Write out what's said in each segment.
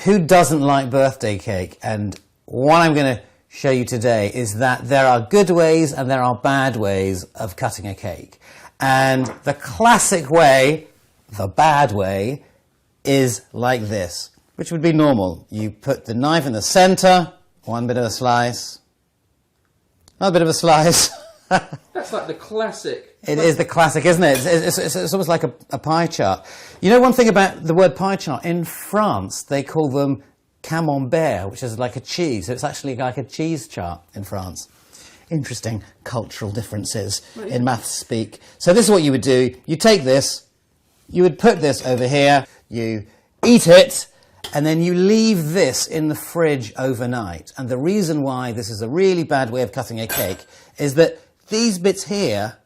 who doesn't like birthday cake? And what I'm going to show you today is that there are good ways and there are bad ways of cutting a cake. And the classic way, the bad way, is like this, which would be normal. You put the knife in the center, one bit of a slice, another bit of a slice. That's like the classic. It is the classic, isn't it? It's almost like a pie chart. You know one thing about the word pie chart? In France, they call them camembert, which is like a cheese. So it's actually like a cheese chart in France. Interesting cultural differences in maths speak. So this is what you would do. You take this, you would put this over here, you eat it, and then you leave this in the fridge overnight. And the reason why this is a really bad way of cutting a cake is that these bits here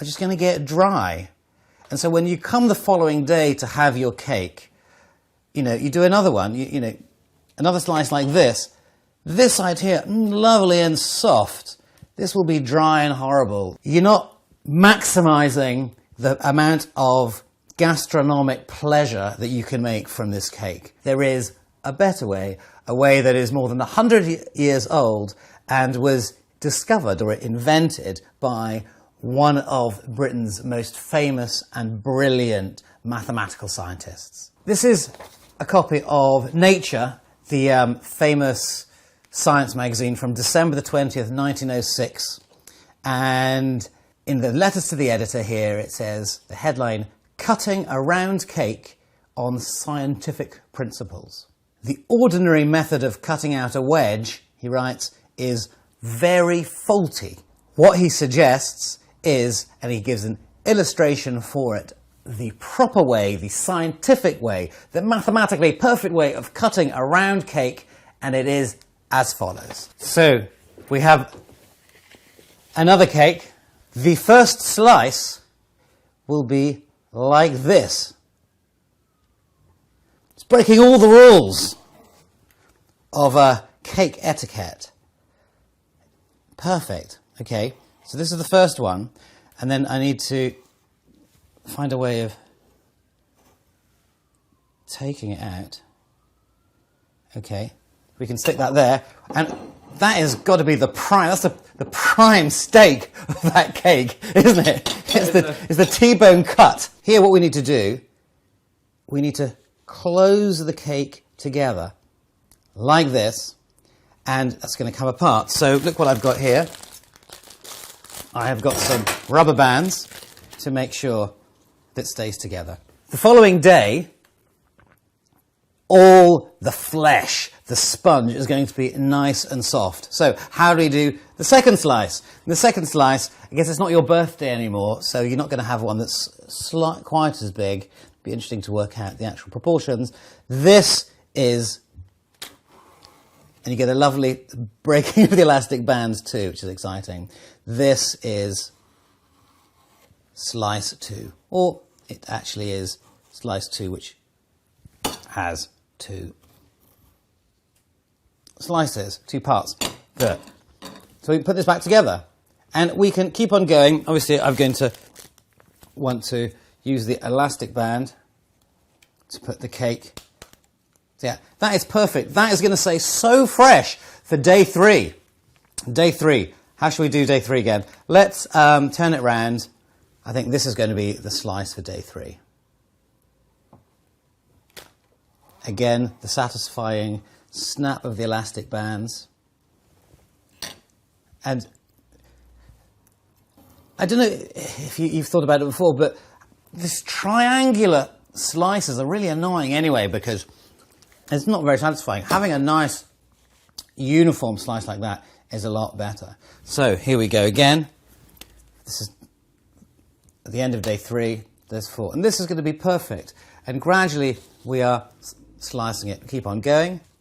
are just going to get dry. And so when you come the following day to have your cake, you know, you do another one, you know, another slice like this. This side here, lovely and soft. This will be dry and horrible. You're not maximizing the amount of gastronomic pleasure that you can make from this cake. There is a better way, a way that is more than 100 years old and was discovered or invented by one of Britain's most famous and brilliant mathematical scientists. This is a copy of Nature, the famous science magazine from December the 20th, 1906. And in the letters to the editor here, it says, the headline, "Cutting a Round Cake on Scientific Principles." The ordinary method of cutting out a wedge, he writes, is very faulty. What he suggests is, and he gives an illustration for it, the proper way, the scientific way, the mathematically perfect way of cutting a round cake, and it is as follows. So we have another cake. The first slice will be like this. It's breaking all the rules of cake etiquette. Perfect. Okay, so this is the first one, and then I need to find a way of taking it out. Okay, we can stick that there, and that has got to be the prime. That's the prime steak of that cake, isn't it? It's the T-bone cut. Here, what we need to do, we need to close the cake together like this, and that's going to come apart. So look what I've got here. I have got some rubber bands to make sure that it stays together. The following day, all the flesh, the sponge, is going to be nice and soft. So how do we do the second slice? The second slice, I guess it's not your birthday anymore, so you're not going to have one that's quite as big. It'd be interesting to work out the actual proportions. This is, and you get a lovely breaking of the elastic bands too, which is exciting. This is slice 2, or it actually is slice 2, which has 2 slices, 2 parts. Good. So we can put this back together, and we can keep on going. Obviously, I'm going to want to use the elastic band to put the cake. Yeah, that is perfect. That is going to stay so fresh for day 3. Day 3. How should we do day 3 again? Let's turn it round. I think this is going to be the slice for day 3. Again, the satisfying snap of the elastic bands. And I don't know if you've thought about it before, but this triangular slices are really annoying anyway, because it's not very satisfying. Having a nice uniform slice like that is a lot better. So here we go again. This is at the end of day 3. There's 4. And this is going to be perfect. And gradually we are slicing it. Keep on going.